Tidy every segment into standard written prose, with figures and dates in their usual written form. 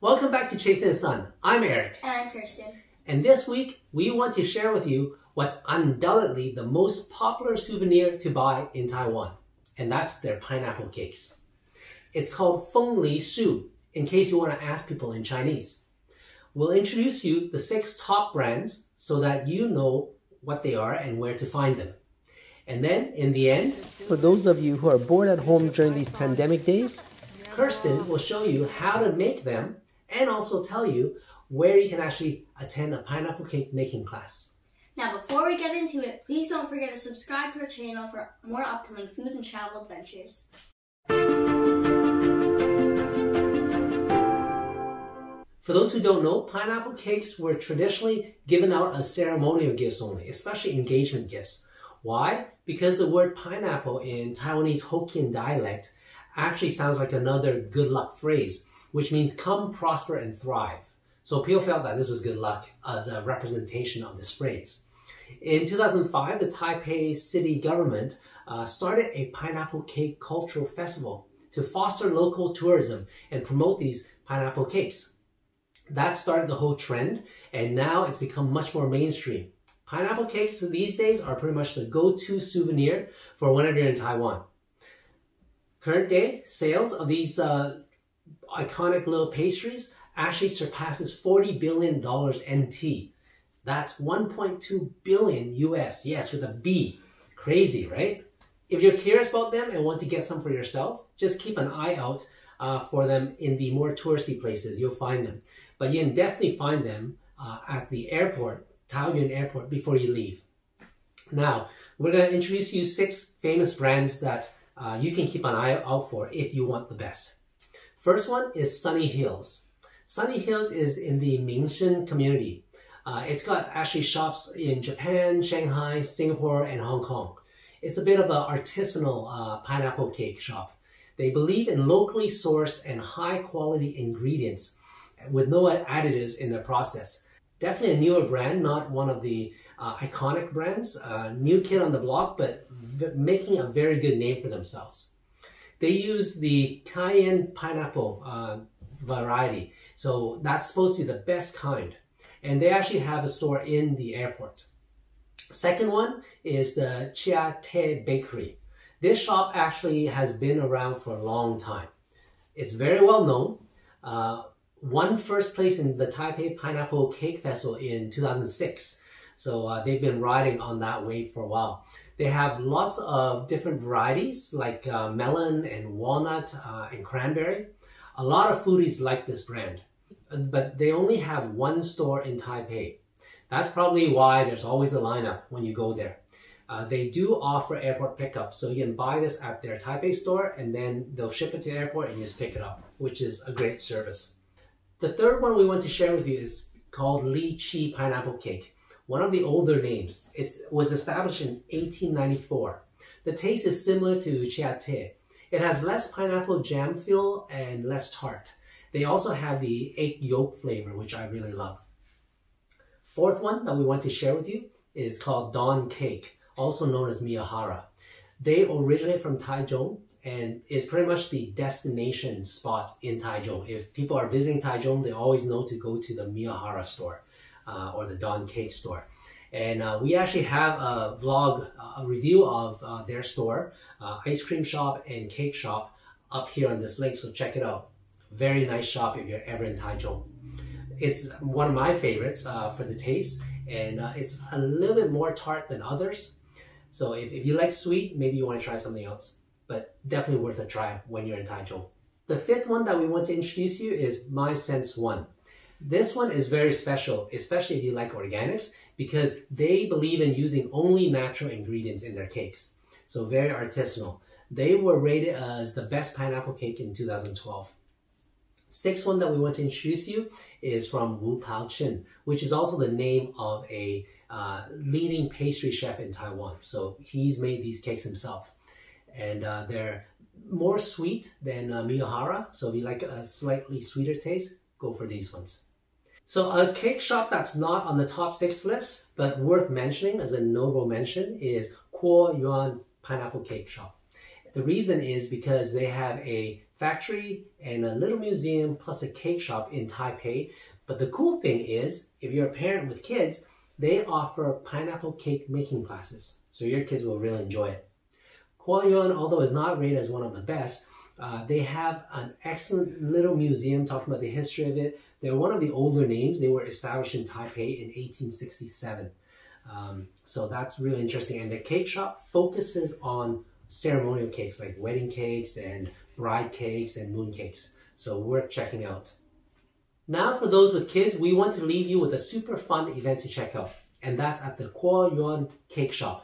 Welcome back to Chasing the Sun. I'm Eric. And I'm Kirsten. And this week, we want to share with you what's undoubtedly the most popular souvenir to buy in Taiwan. And that's their pineapple cakes. It's called Feng Li Shu, in case you want to ask people in Chinese. We'll introduce you the 6 top brands so that you know what they are and where to find them. And then, in the end, for those of you who are bored at home during these pandemic days, Kirsten will show you how to make them and also tell you where you can actually attend a pineapple cake making class. Now, before we get into it, please don't forget to subscribe to our channel for more upcoming food and travel adventures. For those who don't know, pineapple cakes were traditionally given out as ceremonial gifts only, especially engagement gifts. Why? Because the word pineapple in Taiwanese Hokkien dialect actually sounds like another good luck phrase, which means come, prosper, and thrive. So people felt that this was good luck as a representation of this phrase. In 2005, the Taipei city government started a pineapple cake cultural festival to foster local tourism and promote these pineapple cakes. That started the whole trend, and now it's become much more mainstream. Pineapple cakes these days are pretty much the go-to souvenir for whenever you're in Taiwan. Current day sales of these iconic little pastries actually surpasses $40 billion NT. That's 1.2 billion US, yes, with a B. Crazy, right? If you're curious about them and want to get some for yourself, just keep an eye out for them in the more touristy places. You'll find them. But you can definitely find them at the airport, Taoyuan Airport, before you leave. Now, we're going to introduce you 6 famous brands that you can keep an eye out for if you want the best. First one is Sunny Hills. Sunny Hills is in the Mingshan community. It's got actually shops in Japan, Shanghai, Singapore, and Hong Kong. It's a bit of an artisanal pineapple cake shop. They believe in locally sourced and high quality ingredients with no additives in their process. Definitely a newer brand, not one of the iconic brands. New kid on the block, but making a very good name for themselves. They use the cayenne pineapple variety, so that's supposed to be the best kind. And they actually have a store in the airport. Second one is the Chia Pet Bakery. This shop actually has been around for a long time. It's very well known. Won first place in the Taipei Pineapple Cake Festival in 2006. So they've been riding on that wave for a while. They have lots of different varieties like melon and walnut and cranberry. A lot of foodies like this brand, but they only have one store in Taipei. That's probably why there's always a lineup when you go there. They do offer airport pickup, so you can buy this at their Taipei store and then they'll ship it to the airport and you just pick it up, which is a great service. The third one we want to share with you is called Lychee Pineapple Cake. One of the older names. It was established in 1894. The taste is similar to Chia Pet. It has less pineapple jam feel and less tart. They also have the egg yolk flavor, which I really love. Fourth one that we want to share with you is called Dawn Cake, also known as Miyahara. They originate from Taichung and is pretty much the destination spot in Taichung. If people are visiting Taichung, they always know to go to the Miyahara store. Or the Dawn Cake store. And we actually have a vlog, a review of their store, ice cream shop and cake shop up here on this link, so check it out. Very nice shop if you're ever in Taichung. It's one of my favorites for the taste, and it's a little bit more tart than others. So if you like sweet, maybe you want to try something else, but definitely worth a try when you're in Taichung. The fifth one that we want to introduce you is My Sense One. This one is very special, especially if you like organics, because they believe in using only natural ingredients in their cakes. So very artisanal. They were rated as the best pineapple cake in 2012. Sixth one that we want to introduce you is from Wu Pao Chen, which is also the name of a leading pastry chef in Taiwan. So he's made these cakes himself. And they're more sweet than Miyahara. So if you like a slightly sweeter taste, go for these ones. So a cake shop that's not on the top 6 list, but worth mentioning as a notable mention is Kuo Yuan Pineapple Cake Shop. The reason is because they have a factory and a little museum plus a cake shop in Taipei. But the cool thing is, if you're a parent with kids, they offer pineapple cake making classes. So your kids will really enjoy it. Huayuan, although is not rated as one of the best, they have an excellent little museum talking about the history of it. They're one of the older names. They were established in Taipei in 1867. So that's really interesting. And the cake shop focuses on ceremonial cakes like wedding cakes and bride cakes and moon cakes. So worth checking out. Now for those with kids, we want to leave you with a super fun event to check out. And that's at the Huayuan Cake Shop.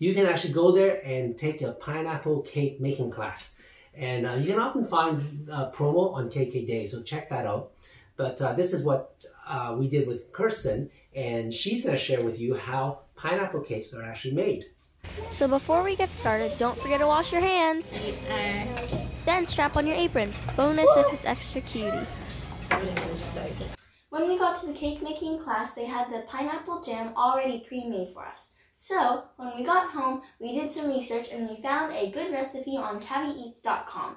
You can actually go there and take a pineapple cake making class. And you can often find promo on KK Day, so check that out. But this is what we did with Kirsten, and she's going to share with you how pineapple cakes are actually made. So before we get started, don't forget to wash your hands. Then strap on your apron. Bonus if it's extra cutie. When we got to the cake making class, they had the pineapple jam already pre-made for us. So when we got home, we did some research and we found a good recipe on CaviEats.com.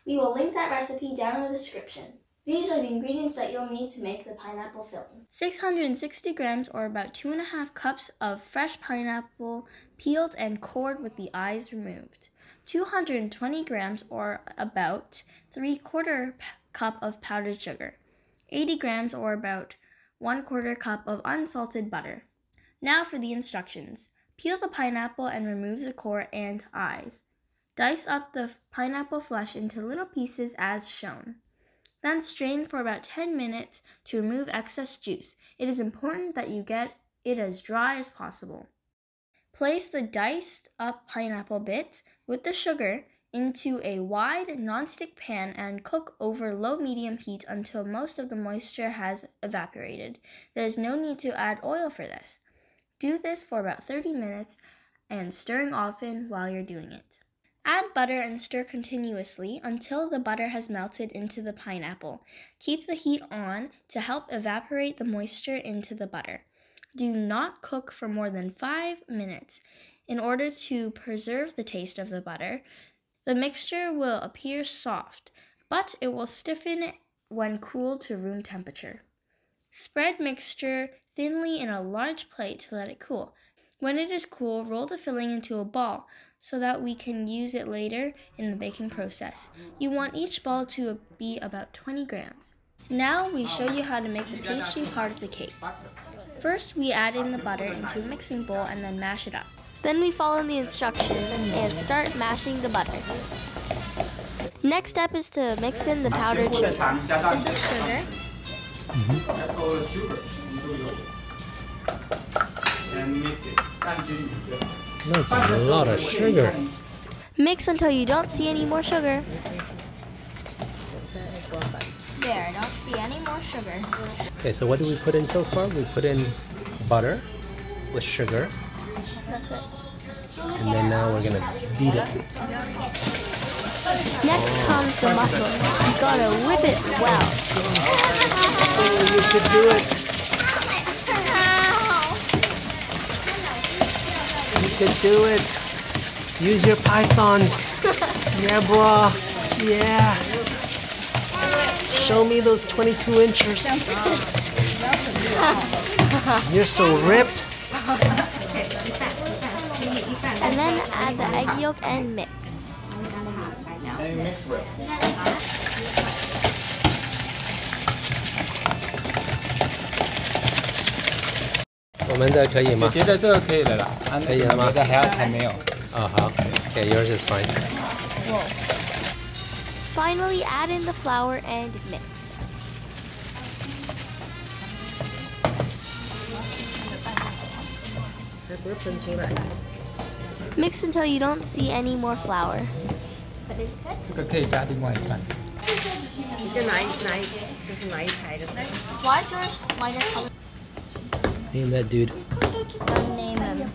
We will link that recipe down in the description. These are the ingredients that you'll need to make the pineapple filling. 660 grams or about 2.5 cups of fresh pineapple peeled and cored with the eyes removed. 220 grams or about 3/4 cup of powdered sugar. 80 grams or about 1/4 cup of unsalted butter. Now for the instructions. Peel the pineapple and remove the core and eyes. Dice up the pineapple flesh into little pieces as shown. Then strain for about 10 minutes to remove excess juice. It is important that you get it as dry as possible. Place the diced up pineapple bits with the sugar into a wide non-stick pan and cook over low-medium heat until most of the moisture has evaporated. There is no need to add oil for this. Do this for about 30 minutes and stirring often while you're doing it. Add butter and stir continuously until the butter has melted into the pineapple. Keep the heat on to help evaporate the moisture into the butter. Do not cook for more than 5 minutes. In order to preserve the taste of the butter, the mixture will appear soft, but it will stiffen when cooled to room temperature. Spread mixture thinly in a large plate to let it cool. When it is cool, roll the filling into a ball so that we can use it later in the baking process. You want each ball to be about 20 grams. Now we show you how to make the pastry part of the cake. First, we add in the butter into a mixing bowl and then mash it up. Then we follow the instructions and start mashing the butter. Next step is to mix in the powdered sugar. This is sugar. That's a lot of sugar. Mix until you don't see any more sugar. There, I don't see any more sugar. Okay, so what do we put in so far? We put in butter with sugar. That's it. And then now we're gonna beat it. Next comes the muscle. You gotta whip it well. Oh, you could do it. You could do it. Use your pythons. Yeah, bro. Yeah. Show me those 22 inches. You're so ripped. And then add the egg yolk and mix. And mix well. 我们的可以吗？姐姐的这个可以了啦，可以了吗？别的还没有。哦，好。Okay, yours is fine. Finally, add in the flour and mix. Mix until you don't see any more flour. 这个可以加另外一半。 Why is yours lighter color? Name that dude. Name him.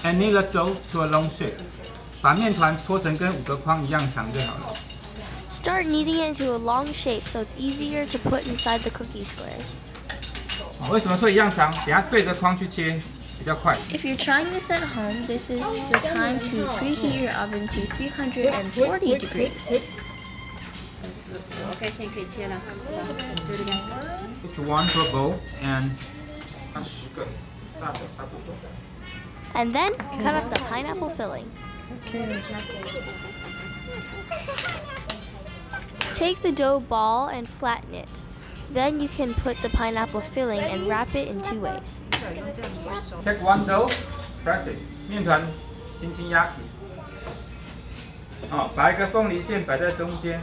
And knead the dough to a long shape. 把面团搓成跟5个框一样长就好了。 Start kneading it into a long shape so it's easier to put inside the cookie squares. 为什么说一样长？等下对着框去切，等比较快。 If you're trying this at home, this is the time to preheat your oven to 340 degrees. OK， 现在可以切了，对对对。 Put one to a bowl and 10个大的差不多。 And then cut up the pineapple filling. Take the dough ball and flatten it. Then you can put the pineapple filling and wrap it in 2 ways. Take one dough, press it. 面团轻轻压平。好，把一个凤梨馅摆在中间。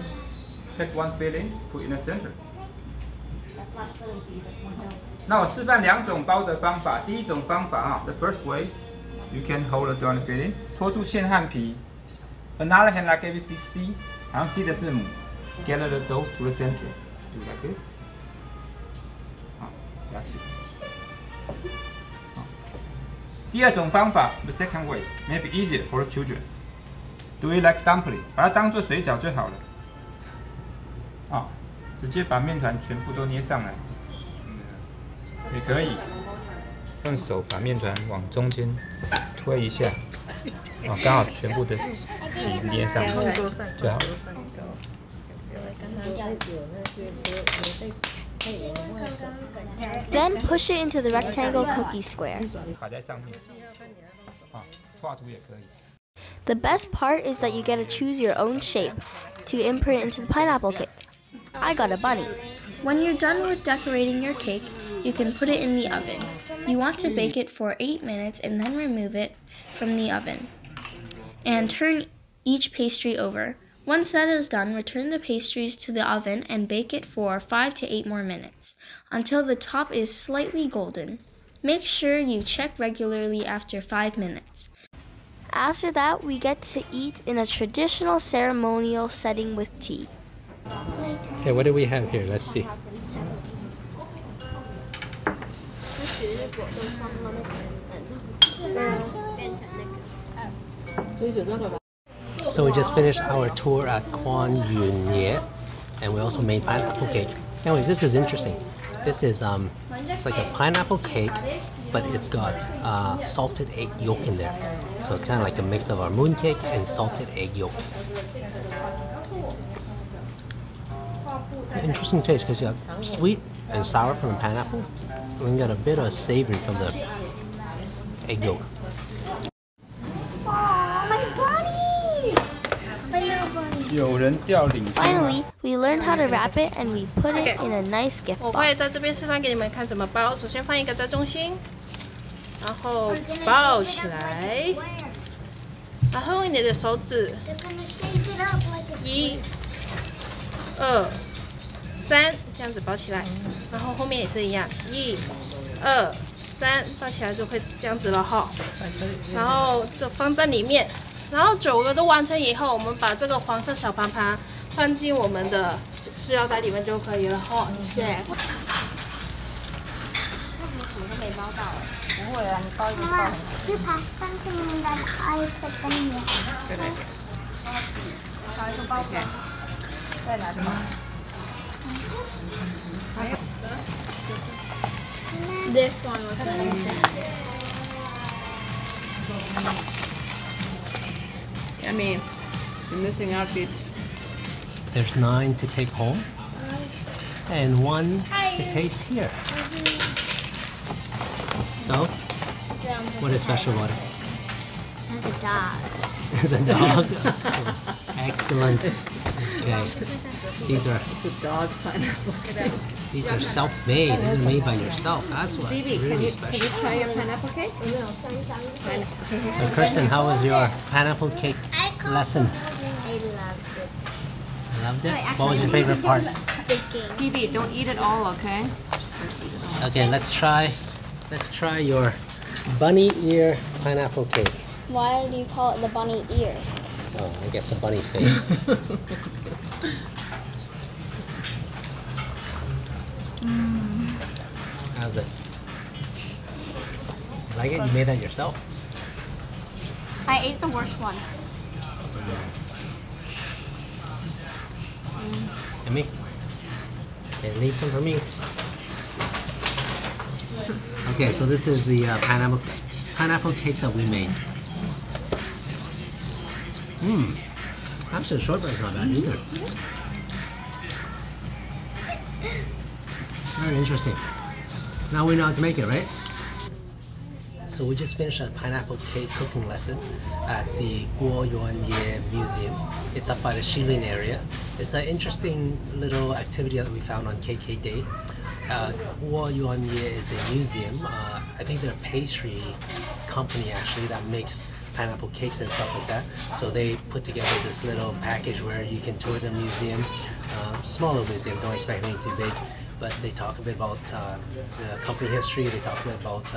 Take one filling, put in the center. 那我示范2种包的方法。第一种方法啊 ，the first way, you can hold the dough filling， 托住馅汉皮。Another hand like ABC C， 好像 C 的字母。Gather the dough to the center. Do like this. 好，夹起来。好。第二种方法 ，the second way, maybe easier for the children. Do it like dumpling， 把它当做水饺就好了。好，直接把面团全部都捏上来。 也可以用手把面团往中间推一下，哦，刚好全部的皮捏上就好了。 Then push it into the rectangle cookie square. 卡在上面，啊，画图也可以。 The best part is that you get to choose your own shape to imprint into the pineapple cake. I got a bunny. When you're done with decorating your cake, you can put it in the oven. You want to bake it for 8 minutes and then remove it from the oven. And turn each pastry over. Once that is done, return the pastries to the oven and bake it for 5 to 8 more minutes until the top is slightly golden. Make sure you check regularly after 5 minutes. After that, we get to eat in a traditional ceremonial setting with tea. Okay, what do we have here? Let's see. So we just finished our tour at Quan Yun Ye, and we also made pineapple cake. Anyways, this is interesting. This is it's like a pineapple cake, but it's got salted egg yolk in there. So it's kind of like a mix of our moon cake and salted egg yolk. Interesting taste because you got sweet and sour from the pineapple, and then you got a bit of savory from the egg yolk. Finally, we learned how to wrap it and we put it in a nice gift 我会 box. 在这边示范给你们看怎么包。首先放一个在中心，然后包起来，然后用你的手指，1、2、3这样子包起来，然后后面也是一样，1、2、3包起来就会这样子了哈。然后就放在里面。 然后9个都完成以后，我们把这个黄色小盘盘放进我们的塑料袋里面就可以了哈。谢谢。什么都没包到哎。不会啊，你包一个包很好。就把something that I put in here。对对对。包一个包起来。再拿什么？This one was I mean, you're missing out, bitch. There's 9 to take home, and 1 to taste here. So, what is special about it? As a dog. As a dog? Excellent. Okay. These are Pineapple. these are self-made. These are made by yourself. That's what's really special. Try your pineapple cake? So, Kirsten, how was your pineapple cake lesson? I loved it. Loved it? What was your favorite part? Phoebe, don't eat it all, okay? Okay, let's try your bunny ear pineapple cake. Why do you call it the bunny ears? Oh, I guess a bunny face. How's it? You like it? You made that yourself? I ate the worst one. And me? Okay, leave some for me. Okay, so this is the pineapple pineapple cake that we made. Actually, the shortbread's not bad either. Very interesting. Now we know how to make it, right? So we just finished a pineapple cake cooking lesson at the Guo Yuanye Museum. It's up by the Shilin area. It's an interesting little activity that we found on KK Day. Guo Yuanye is a museum. I think they're a pastry company actually that makes pineapple cakes and stuff like that. So they put together this little package where you can tour the museum. Smaller museum, don't expect anything too big. But they talk a bit about the company history. They talk a bit about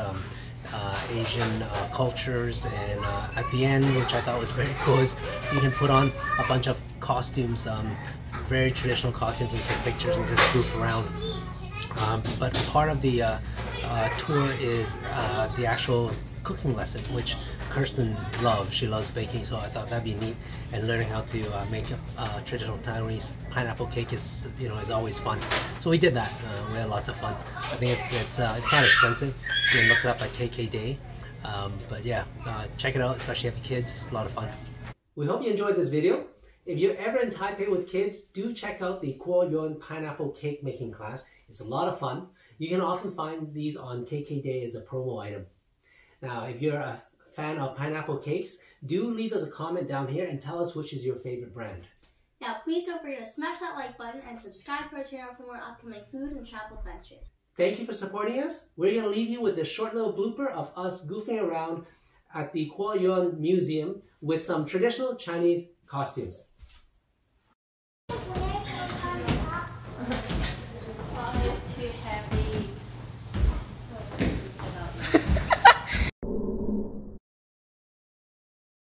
Asian cultures, and at the end, which I thought was very cool, is you can put on a bunch of costumes, very traditional costumes, and take pictures and just goof around. But part of the tour is the actual cooking lesson, which Kirsten loves. She loves baking, so I thought that'd be neat. And learning how to make a traditional Taiwanese pineapple cake is always fun. So we did that. We had lots of fun. I think it's not expensive. You can look it up at KK Day. But yeah, check it out, especially if you have kids. It's a lot of fun. We hope you enjoyed this video. If you're ever in Taipei with kids, do check out the Guo Yuan pineapple cake making class. It's a lot of fun. You can often find these on KK Day as a promo item. Now, if you're a fan of pineapple cakes, do leave us a comment down here and tell us which is your favorite brand. Now, please don't forget to smash that like button and subscribe to our channel for more upcoming food and travel adventures. Thank you for supporting us. We're going to leave you with this short little blooper of us goofing around at the Guo Yuan Museum with some traditional Chinese costumes.